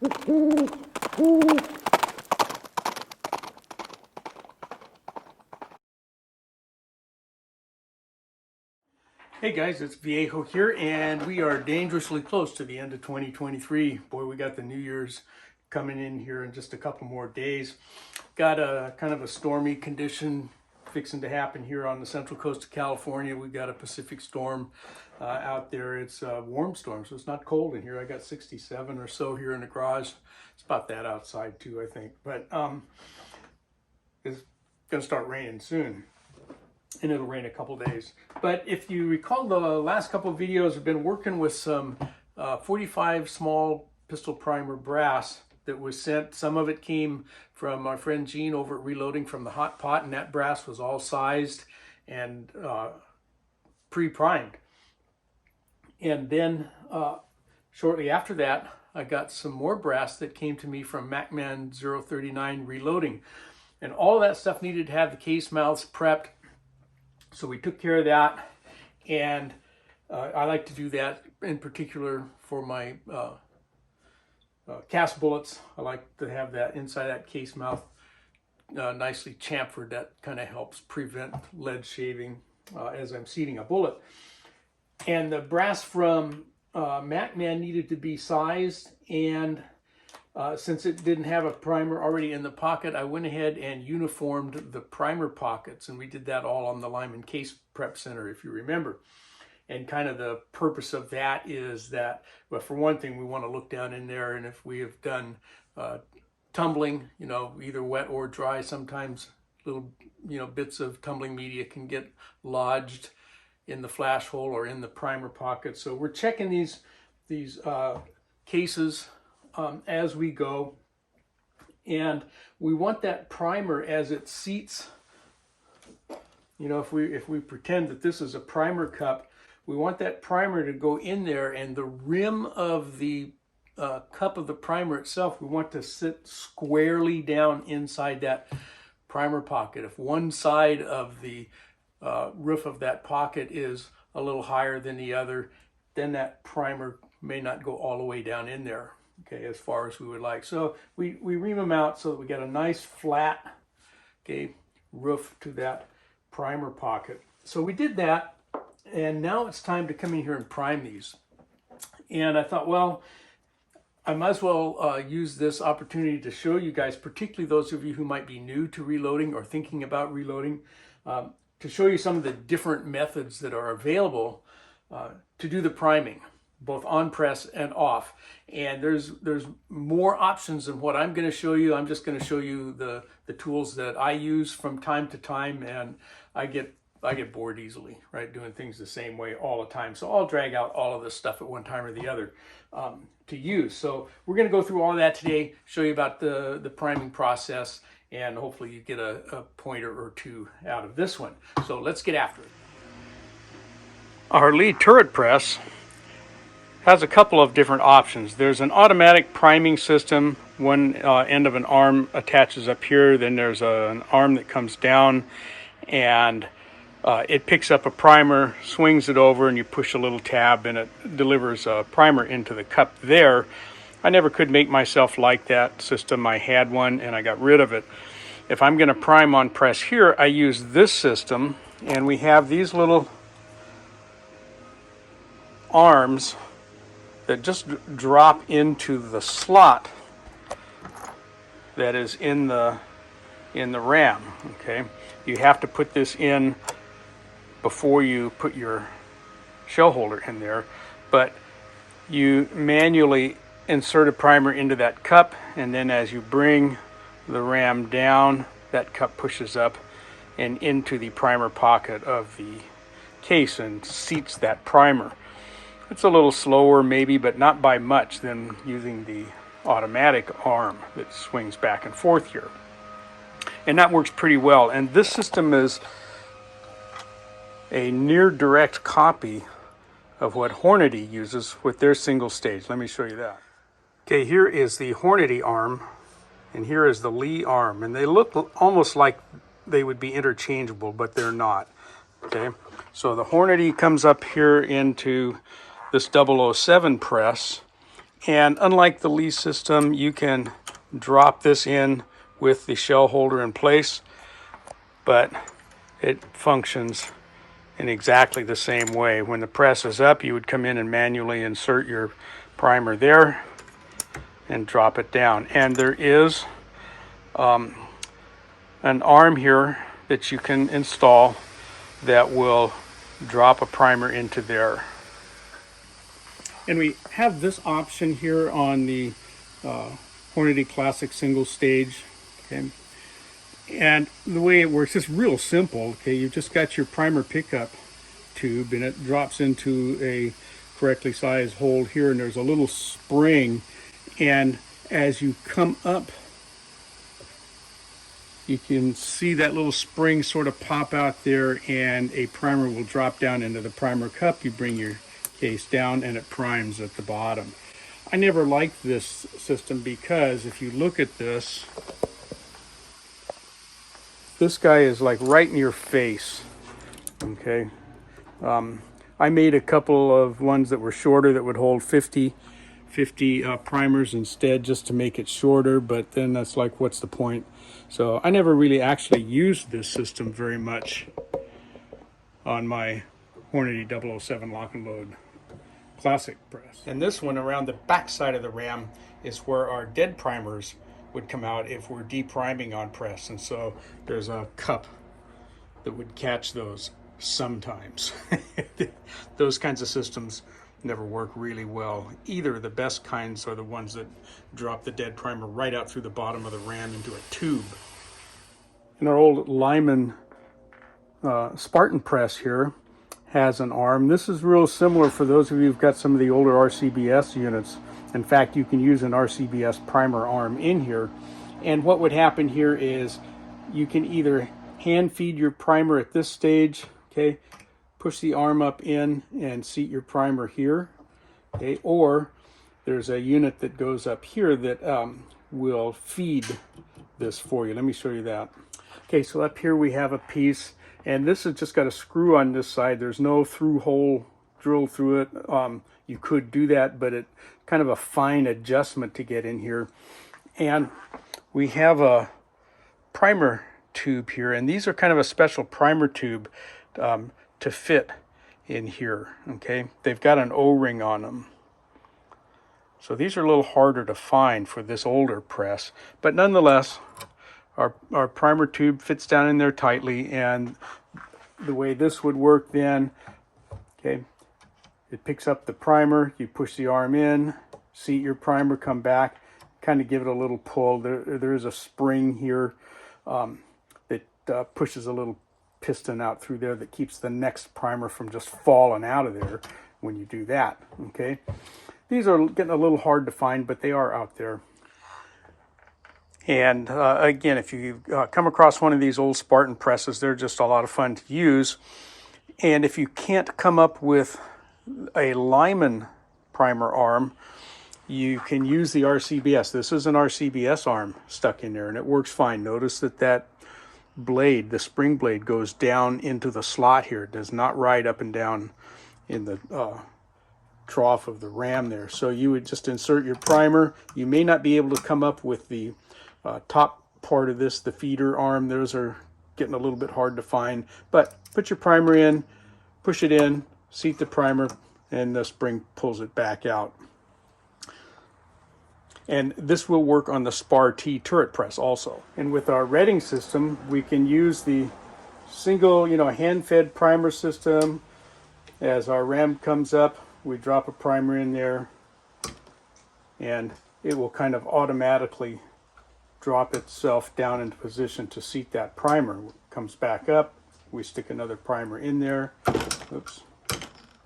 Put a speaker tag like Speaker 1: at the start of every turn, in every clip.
Speaker 1: Hey guys, it's Viejo here, and we are dangerously close to the end of 2023. Boy, we got the New Year's coming in here in just a couple more days. Got a kind of a stormy condition fixing to happen here on the central coast of California. We've got a Pacific storm out there. It's a warm storm, so it's not cold in here. I got 67 or so here in the garage. It's about that outside too, I think. But it's gonna start raining soon, and it'll rain a couple days. But if you recall, the last couple of videos have been working with some 45 small pistol primer brass that was sent. Some of it came from our friend Gene over at Reloading from the Hot Pot, and that brass was all sized and pre-primed. And then shortly after that, I got some more brass that came to me from MacMan039 Reloading. And all that stuff needed to have the case mouths prepped. So we took care of that, and I like to do that in particular for my cast bullets. I like to have that inside that case mouth nicely chamfered. That kind of helps prevent lead shaving as I'm seating a bullet. And the brass from MacMan needed to be sized, and since it didn't have a primer already in the pocket, I went ahead and uniformed the primer pockets, and we did that all on the Lyman Case Prep Center, if you remember. And kind of the purpose of that is that, well, for one thing, we want to look down in there, and if we have done tumbling, you know, either wet or dry, sometimes little, you know, bits of tumbling media can get lodged in the flash hole or in the primer pocket. So we're checking these cases as we go, and we want that primer as it seats. You know, if we pretend that this is a primer cup, we want that primer to go in there, and the rim of the cup of the primer itself, we want to sit squarely down inside that primer pocket. If one side of the roof of that pocket is a little higher than the other, then that primer may not go all the way down in there, okay, as far as we would like. So we ream them out so that we get a nice flat, okay, roof to that primer pocket. So we did that, and now it's time to come in here and prime these. And I thought, well, I might as well use this opportunity to show you guys, particularly those of you who might be new to reloading or thinking about reloading, to show you some of the different methods that are available to do the priming, both on press and off. And there's more options than what I'm going to show you. I'm just going to show you the tools that I use from time to time, and I get bored easily, right, doing things the same way all the time. So I'll drag out all of this stuff at one time or the other to use. So we're going to go through all that today, show you about the priming process, and hopefully you get a pointer or two out of this one. So let's get after it. Our lead turret press has a couple of different options. There's an automatic priming system. One end of an arm attaches up here, then there's an arm that comes down, and it picks up a primer, swings it over, and you push a little tab and it delivers a primer into the cup there. I never could make myself like that system. I had one and I got rid of it. If I'm going to prime on press here, I use this system, and we have these little arms that just drop into the slot that is in the ram. Okay, you have to put this in before you put your shell holder in there, but you manually insert a primer into that cup, and then as you bring the ram down, that cup pushes up and into the primer pocket of the case and seats that primer. It's a little slower maybe, but not by much, than using the automatic arm that swings back and forth here. And that works pretty well. And this system is a near direct copy of what Hornady uses with their single stage. Let me show you that. Okay, here is the Hornady arm, and here is the Lee arm. And they look almost like they would be interchangeable, but they're not. Okay, so the Hornady comes up here into this 007 press, And unlike the Lee system, you can drop this in with the shell holder in place, but it functions in exactly the same way. When the press is up, you would come in and manually insert your primer there and drop it down. And there is an arm here that you can install that will drop a primer into there. And we have this option here on the Hornady Classic single stage. Okay. And the way it works is real simple. Okay, you've just got your primer pickup tube, and it drops into a correctly sized hole here, and there's a little spring, and as you come up, you can see that little spring sort of pop out there, and a primer will drop down into the primer cup. You bring your case down and it primes at the bottom. I never liked this system because if you look at this, this guy is like right in your face. Okay. I made a couple of ones that were shorter that would hold 50 primers instead, just to make it shorter, but then that's like, what's the point? So I never really actually used this system very much on my Hornady 007 Lock and Load Classic press. And this one around the back side of the ram is where our dead primers would come out if we're depriming on press, and so there's a cup that would catch those sometimes. Those kinds of systems never work really well either. The best kinds are the ones that drop the dead primer right out through the bottom of the ram into a tube. And our old Lyman Spartan press here has an arm. This is real similar for those of you who've got some of the older RCBS units. In fact, you can use an RCBS primer arm in here. And what would happen here is you can either hand feed your primer at this stage, okay, push the arm up in and seat your primer here, okay, or there's a unit that goes up here that will feed this for you. Let me show you that. Okay, so up here we have a piece, and this has just got a screw on this side. There's no through hole drilled through it. You could do that, but it kind of a fine adjustment to get in here. And we have a primer tube here, and these are kind of a special primer tube to fit in here. Okay, they've got an O-ring on them, so these are a little harder to find for this older press, but nonetheless our primer tube fits down in there tightly. And the way this would work then, okay, it picks up the primer, you push the arm in, seat your primer, come back, kind of give it a little pull. There is a spring here that pushes a little piston out through there that keeps the next primer from just falling out of there when you do that. Okay, these are getting a little hard to find, but they are out there. And again, if you come across one of these old Spartan presses, they're just a lot of fun to use. And if you can't come up with a Lyman primer arm, you can use the RCBS. This is an RCBS arm stuck in there, and it works fine. Notice that blade, the spring blade, goes down into the slot here. It does not ride up and down in the trough of the ram there. So you would just insert your primer. You may not be able to come up with the top part of this, the feeder arm. Those are getting a little bit hard to find, but put your primer in, push it in, seat the primer, and the spring pulls it back out. And this will work on the Spar T turret press also. And with our redding system, we can use the single, hand-fed primer system. As our ram comes up, we drop a primer in there, and it will kind of automatically drop itself down into position to seat that primer. It comes back up, we stick another primer in there, oops,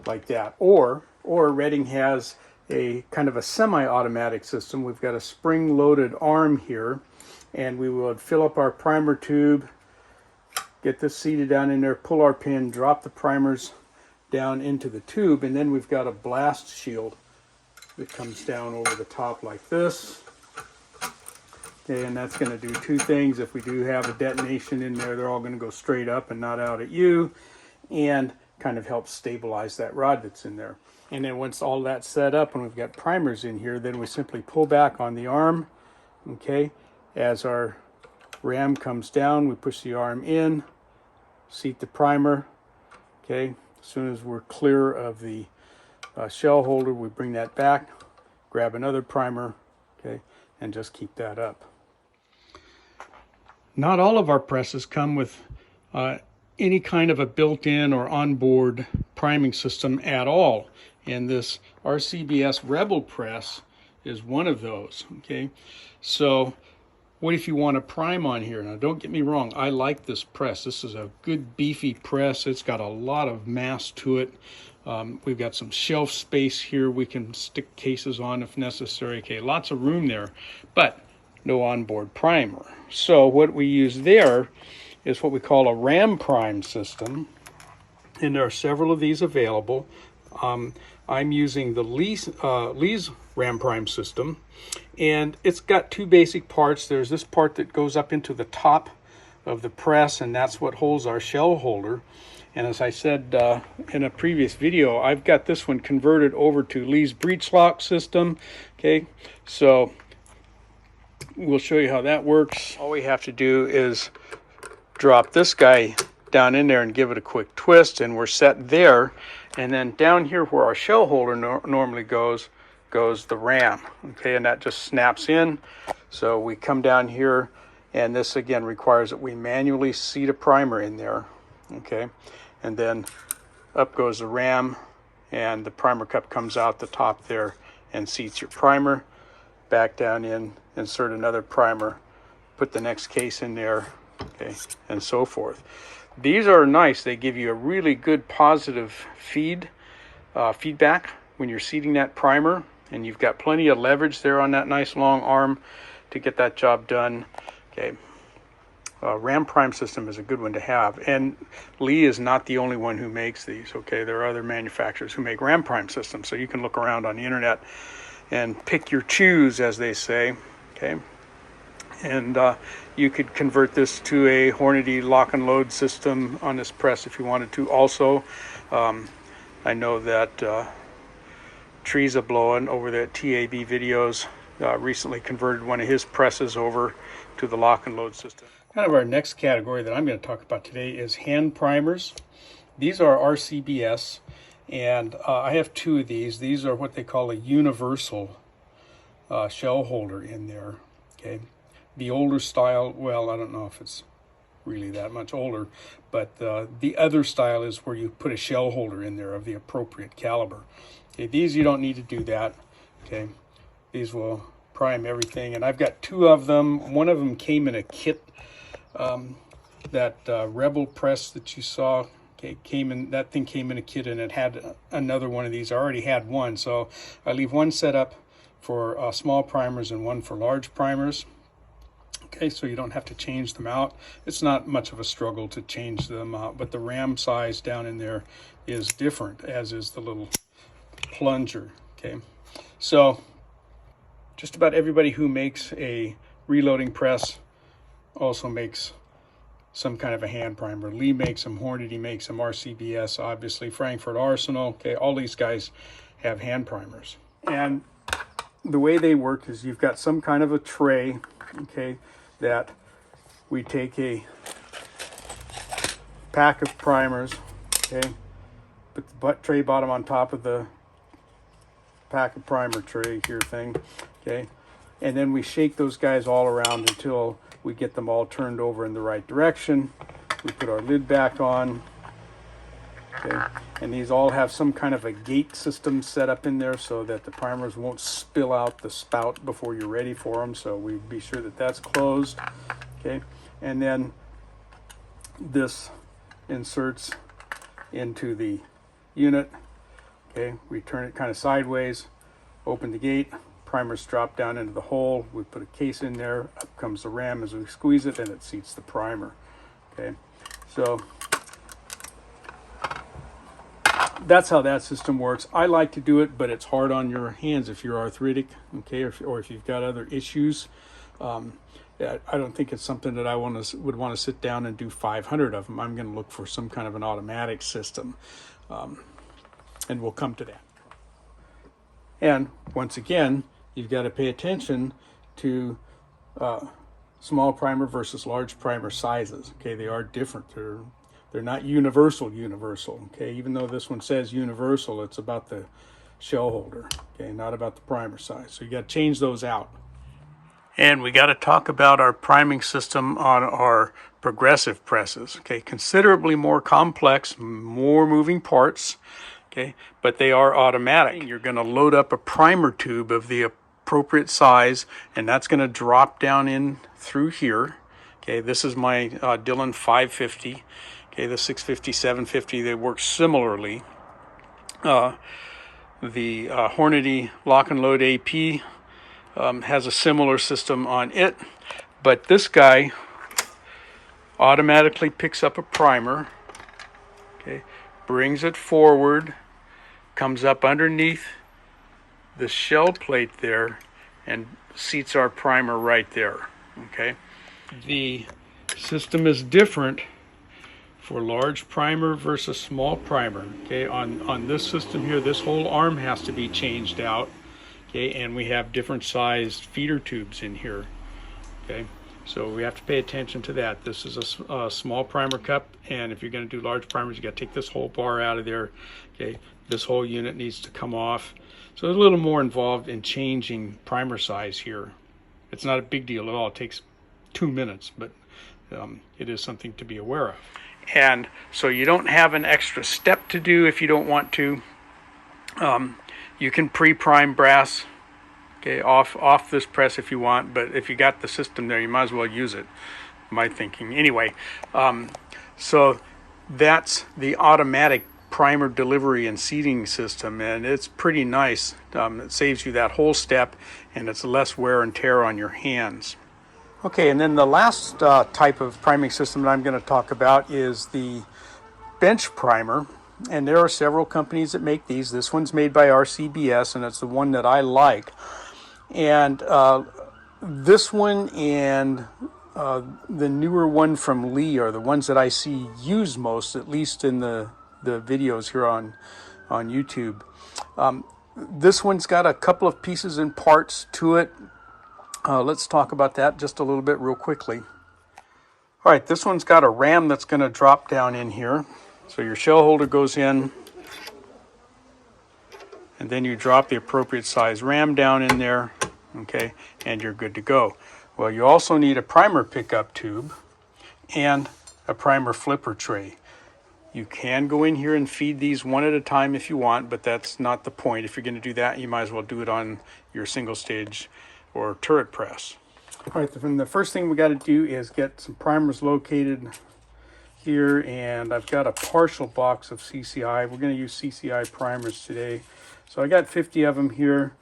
Speaker 1: like that. Or Redding has a kind of a semi-automatic system. We've got a spring-loaded arm here, and we would fill up our primer tube, get this seated down in there, pull our pin, drop the primers down into the tube, and then we've got a blast shield that comes down over the top like this. Okay, and that's going to do two things. If we do have a detonation in there, they're all going to go straight up and not out at you. And kind of helps stabilize that rod that's in there. And then once all that's set up and we've got primers in here, then we simply pull back on the arm, okay? As our ram comes down, we push the arm in, seat the primer, okay? As soon as we're clear of the shell holder, we bring that back, grab another primer, okay, and just keep that up. Not all of our presses come with any kind of a built-in or onboard priming system at all. And this RCBS Rebel press is one of those, okay? So what if you want to prime on here? Now, don't get me wrong, I like this press. This is a good beefy press. It's got a lot of mass to it. We've got some shelf space here. We can stick cases on if necessary. Okay, lots of room there, but no onboard primer. So what we use there is what we call a ram prime system, and there are several of these available. I'm using the Lee's ram prime system, and it's got two basic parts. There's this part that goes up into the top of the press, and that's what holds our shell holder. And as I said in a previous video, I've got this one converted over to Lee's breech lock system. Okay, so we'll show you how that works. All we have to do is drop this guy down in there and give it a quick twist, and we're set there. And then down here where our shell holder normally goes the ram. Okay, and that just snaps in. So we come down here, and this again requires that we manually seat a primer in there. Okay, and then up goes the ram, and the primer cup comes out the top there and seats your primer. Back down in, insert another primer, put the next case in there, okay, and so forth. These are nice. They give you a really good positive feedback when you're seating that primer, and you've got plenty of leverage there on that nice long arm to get that job done. Okay. Ram prime system is a good one to have, and Lee is not the only one who makes these. Okay, there are other manufacturers who make ram prime systems, so you can look around on the internet and pick your choose, as they say. Okay, and you could convert this to a Hornady lock and load system on this press if you wanted to. Also, I know that Trees Blowing over the TAB videos recently converted one of his presses over to the lock and load system. Kind of our next category that I'm going to talk about today is hand primers. These are RCBS, and I have two of these. These are what they call a universal shell holder in there. Okay, the older style, well, I don't know if it's really that much older, but the other style is where you put a shell holder in there of the appropriate caliber. Okay, these you don't need to do that. Okay, these will prime everything, and I've got two of them. One of them came in a kit. That Rebel press that you saw, okay, that thing came in a kit, and it had another one of these. I already had one, so I leave one set up for small primers and one for large primers. Okay, so you don't have to change them out. It's not much of a struggle to change them out, but the ram size down in there is different, as is the little plunger. Okay, so just about everybody who makes a reloading press also makes some kind of a hand primer. Lee makes them, Hornady makes them, RCBS, obviously, Frankfurt Arsenal. Okay, all these guys have hand primers. And the way they work is you've got some kind of a tray, okay, that we take a pack of primers, okay, put the tray bottom on top of the pack of primer tray here thing, okay, and then we shake those guys all around until we get them all turned over in the right direction. We put our lid back on. Okay, and these all have some kind of a gate system set up in there so that the primers won't spill out the spout before you're ready for them. So we be sure that that's closed. Okay, and then this inserts into the unit. Okay, we turn it kind of sideways, open the gate. Primers drop down into the hole. We put a case in there. Up comes the ram as we squeeze it, and it seats the primer. Okay, so that's how that system works. I like to do it, but it's hard on your hands if you're arthritic, okay, or if you've got other issues. I don't think it's something that I would want to sit down and do 500 of them. I'm going to look for some kind of an automatic system, and we'll come to that. And once again, you've got to pay attention to small primer versus large primer sizes. Okay, they are different. They're not universal. Okay, even though this one says universal, it's about the shell holder. Okay, not about the primer size. So you got to change those out. And we got to talk about our priming system on our progressive presses. Okay, considerably more complex, more moving parts. Okay, but they are automatic. You're going to load up a primer tube of the appropriate size, and that's going to drop down in through here. Okay, this is my Dillon 550. Okay, the 650, 750, they work similarly. The Hornady Lock and Load AP has a similar system on it, but this guy automatically picks up a primer, okay, brings it forward, comes up underneath the shell plate there, and seats our primer right there. Okay, the system is different for large primer versus small primer. Okay, on this system here, this whole arm has to be changed out. Okay, and we have different sized feeder tubes in here. Okay, so we have to pay attention to that. This is a small primer cup, and if you're going to do large primers, you got to take this whole bar out of there. Okay, this whole unit needs to come off. So it's a little more involved in changing primer size here. It's not a big deal at all. It takes 2 minutes, but it is something to be aware of. And so you don't have an extra step to do if you don't want to. You can pre-prime brass, okay, off this press if you want, but if you got the system there, you might as well use it, my thinking. Anyway, so that's the automatic primer delivery and seating system, and it's pretty nice. It saves you that whole step, and it's less wear and tear on your hands. Okay, and then the last type of priming system that I'm going to talk about is the bench primer. And there are several companies that make these. This one's made by RCBS, and it's the one that I like. And this one and the newer one from Lee are the ones that I see used most, at least in the videos here on YouTube. This one's got a couple of pieces and parts to it. Let's talk about that just a little bit real quickly. All right, this one's got a ram that's going to drop down in here. So your shell holder goes in, and then you drop the appropriate size ram down in there, okay, and you're good to go. Well, you also need a primer pickup tube and a primer flipper tray. You can go in here and feed these one at a time if you want, but that's not the point. If you're going to do that, you might as well do it on your single stage or turret press. All right, then the first thing we got to do is get some primers located here, and I've got a partial box of CCI. We're going to use CCI primers today. So I got 50 of them here.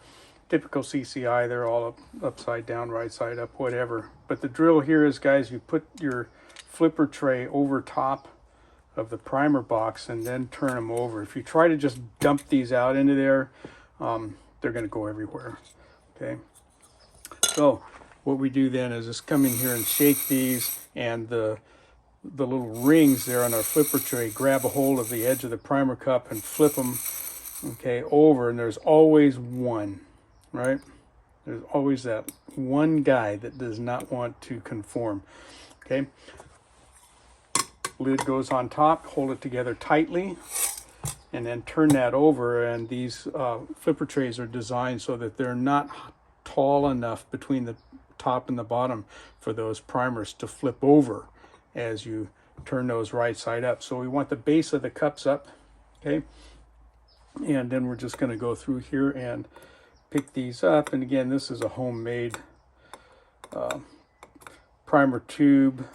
Speaker 1: Typical CCI, they're all upside down, right side up, whatever. But the drill here is, guys, you put your flipper tray over top of the primer box and then turn them over. If you try to just dump these out into there, they're going to go everywhere. Okay. So what we do then is just come in here and shake these, and the little rings there on our flipper tray, grab a hold of the edge of the primer cup and flip them, okay, over, and there's always one, right? There's always that one guy that does not want to conform, okay? Lid goes on top, hold it together tightly, and then turn that over, and these flipper trays are designed so that they're not tall enough between the top and the bottom for those primers to flip over as you turn those right side up. So we want the base of the cups up, okay? And then we're just going to go through here and pick these up. And again, this is a homemade primer tube,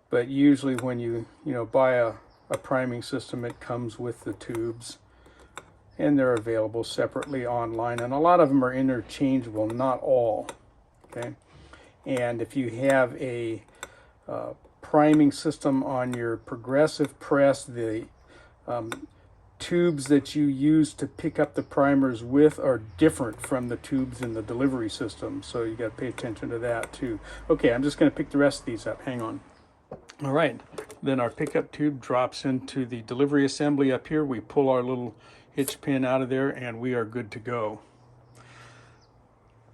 Speaker 1: but usually when you buy a priming system, it comes with the tubes, and they're available separately online, and a lot of them are interchangeable, not all, okay? And if you have a priming system on your progressive press, the tubes that you use to pick up the primers with are different from the tubes in the delivery system, so you got to pay attention to that too. Okay, I'm just going to pick the rest of these up. Hang on. All right, then our pickup tube drops into the delivery assembly up here. We pull our little hitch pin out of there and we are good to go.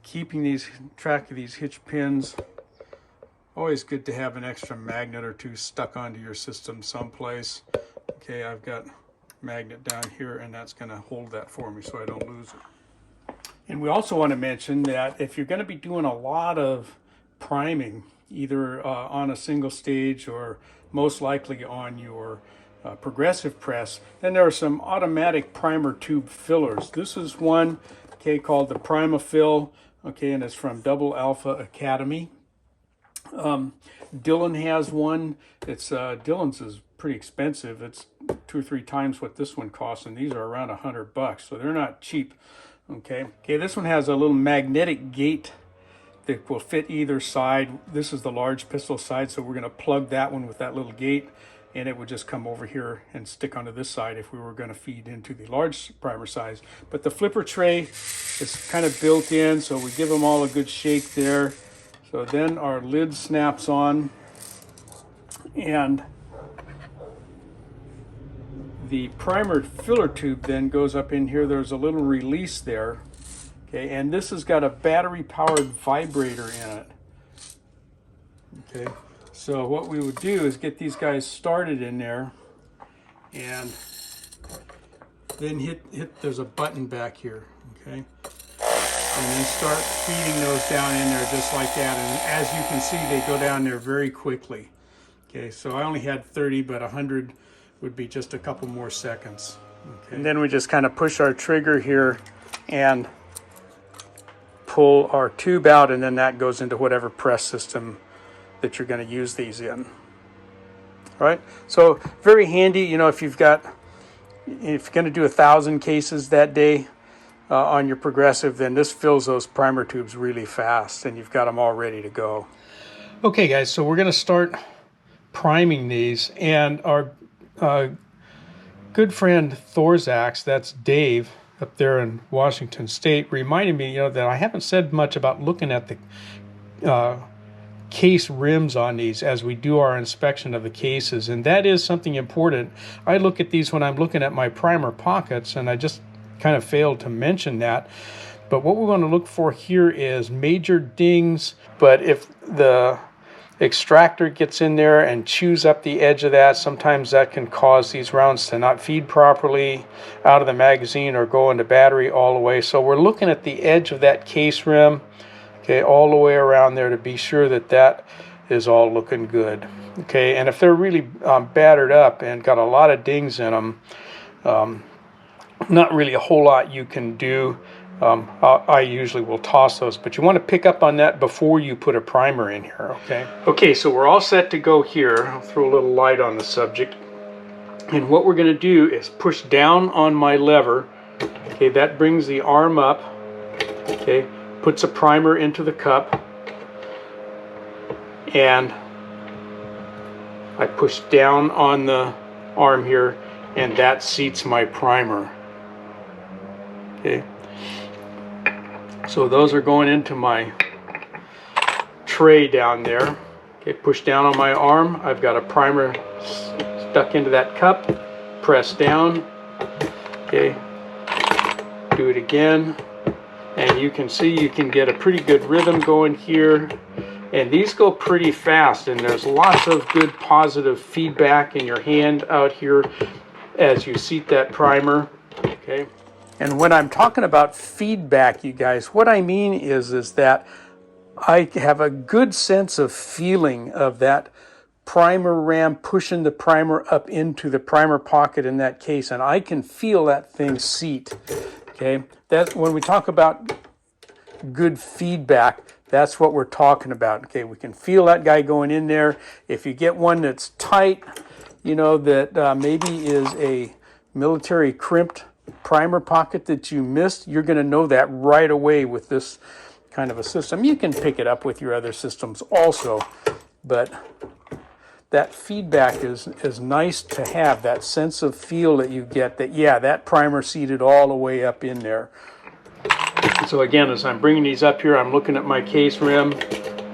Speaker 1: Keeping track of these hitch pins, always good to have an extra magnet or two stuck onto your system someplace. Okay, I've got a magnet down here and that's going to hold that for me so I don't lose it. And we also want to mention that if you're going to be doing a lot of priming, either on a single stage or most likely on your progressive press, then there are some automatic primer tube fillers. This is one, okay, called the PrimaFill, okay, and it's from Double Alpha Academy. Dylan has one. It's Dylan's is pretty expensive. It's 2 or 3 times what this one costs, and these are around $100, so they're not cheap. Okay, this one has a little magnetic gate that will fit either side. This is the large pistol side, so we're going to plug that one with that little gate, and it would just come over here and stick onto this side if we were going to feed into the large primer size. But the flipper tray is kind of built in, so we give them all a good shake there. So then our lid snaps on, and the primer filler tube then goes up in here. There's a little release there. Okay, and this has got a battery-powered vibrator in it. Okay, so what we would do is get these guys started in there, and then hit there's a button back here, okay? And then start feeding those down in there just like that. And as you can see, they go down there very quickly. Okay, so I only had 30, but 100 would be just a couple more seconds. Okay. And then we just kind of push our trigger here and pull our tube out, and then that goes into whatever press system that you're going to use these in. All right, so very handy, you know, if you're going to do 1,000 cases that day on your progressive, then this fills those primer tubes really fast and you've got them all ready to go. Okay guys, so we're going to start priming these, and our good friend Thorzax, that's Dave up there in Washington State, reminded me, you know, that I haven't said much about looking at the case rims on these as we do our inspection of the cases, and that is something important. I look at these when I'm looking at my primer pockets, and I just kind of failed to mention that. But what we're going to look for here is major dings, but if the extractor gets in there and chews up the edge of that, sometimes that can cause these rounds to not feed properly out of the magazine or go into battery all the way. So we're looking at the edge of that case rim, okay, all the way around there to be sure that that is all looking good. Okay, and if they're really battered up and got a lot of dings in them, not really a whole lot you can do. I usually will toss those, but you want to pick up on that before you put a primer in here, okay? Okay, so we're all set to go here. I'll throw a little light on the subject. And what we're going to do is push down on my lever. Okay, that brings the arm up. Okay, puts a primer into the cup. And I push down on the arm here, and that seats my primer. Okay. So those are going into my tray down there. Okay, push down on my arm. I've got a primer stuck into that cup. Press down. Okay, do it again. And you can see you can get a pretty good rhythm going here. And these go pretty fast, and there's lots of good positive feedback in your hand out here as you seat that primer. Okay. And when I'm talking about feedback, you guys, what I mean is that I have a good sense of feeling of that primer ram pushing the primer up into the primer pocket in that case, and I can feel that thing seat. Okay, that's when we talk about good feedback, that's what we're talking about. Okay, we can feel that guy going in there. If you get one that's tight, you know, that maybe is a military crimped primer pocket that you missed, you're going to know that right away with this kind of a system. You can pick it up with your other systems also, but that feedback is nice to have, that sense of feel that you get that, yeah, that primer seated all the way up in there. So again, as I'm bringing these up here, I'm looking at my case rim.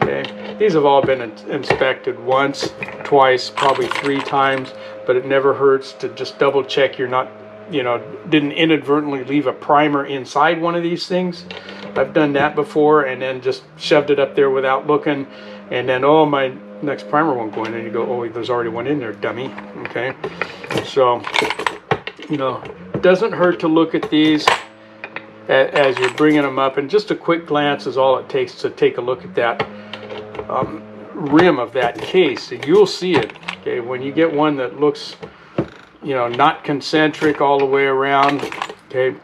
Speaker 1: Okay, these have all been inspected once, twice, probably 3 times, but it never hurts to just double check you're not, you know, didn't inadvertently leave a primer inside one of these things. I've done that before and then just shoved it up there without looking, and then, oh, my next primer won't go in, and you go, oh, there's already one in there, dummy. Okay, so, you know, it doesn't hurt to look at these as you're bringing them up, and just a quick glance is all it takes to take a look at that rim of that case, and you'll see it. Okay, when you get one that looks, you know, not concentric all the way around. Okay,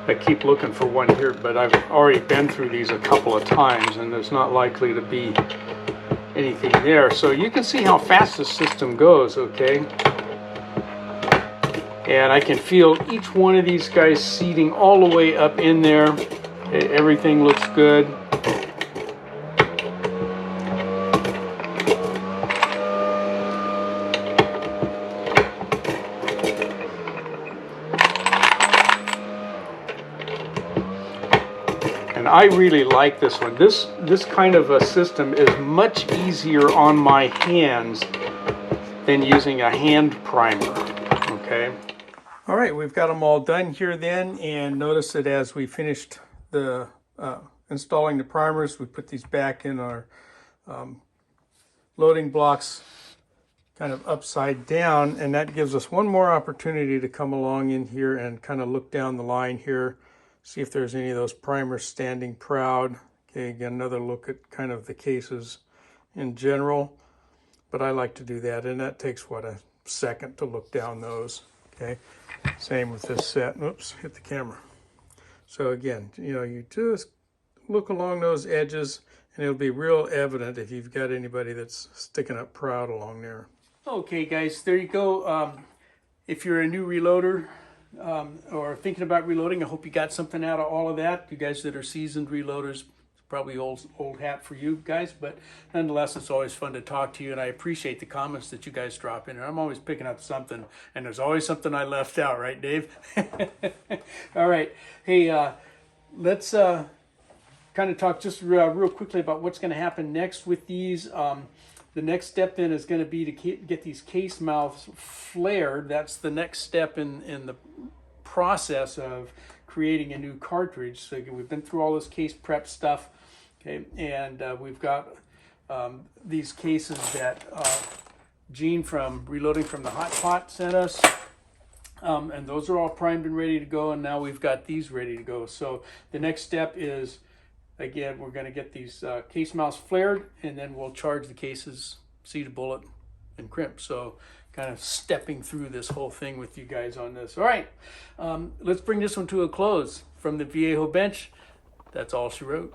Speaker 1: I keep looking for one here, but I've already been through these a couple of times, and there's not likely to be anything there. So you can see how fast the system goes. Okay, and I can feel each one of these guys seating all the way up in there. Okay, everything looks good. And I really like this one. This kind of a system is much easier on my hands than using a hand primer. Okay. All right, we've got them all done here then, and notice that as we finished the installing the primers, we put these back in our loading blocks kind of upside down, and that gives us one more opportunity to come along in here and kind of look down the line here, see if there's any of those primers standing proud. Okay, again, another look at kind of the cases in general, but I like to do that, and that takes, what, a second to look down those. Okay, same with this set. Oops, hit the camera. So again, you know, you just look along those edges, and it'll be real evident if you've got anybody that's sticking up proud along there. Okay, guys, there you go. If you're a new reloader or thinking about reloading, I hope you got something out of all of that. You guys that are seasoned reloaders, probably old hat for you guys, but nonetheless, it's always fun to talk to you, and I appreciate the comments that you guys drop in. I'm always picking up something, and there's always something I left out, right, Dave? All right. Hey, let's kind of talk just real quickly about what's going to happen next with these. The next step then is going to be to get these case mouths flared. That's the next step in the process of creating a new cartridge. So again, we've been through all this case prep stuff, okay, and we've got these cases that Gene from Reloading from the Hot Pot sent us, and those are all primed and ready to go, and now we've got these ready to go. So the next step is, again, we're going to get these case mouths flared, and then we'll charge the cases, seat a bullet, and crimp. So kind of stepping through this whole thing with you guys on this. All right, let's bring this one to a close. From the Viejo bench, that's all she wrote.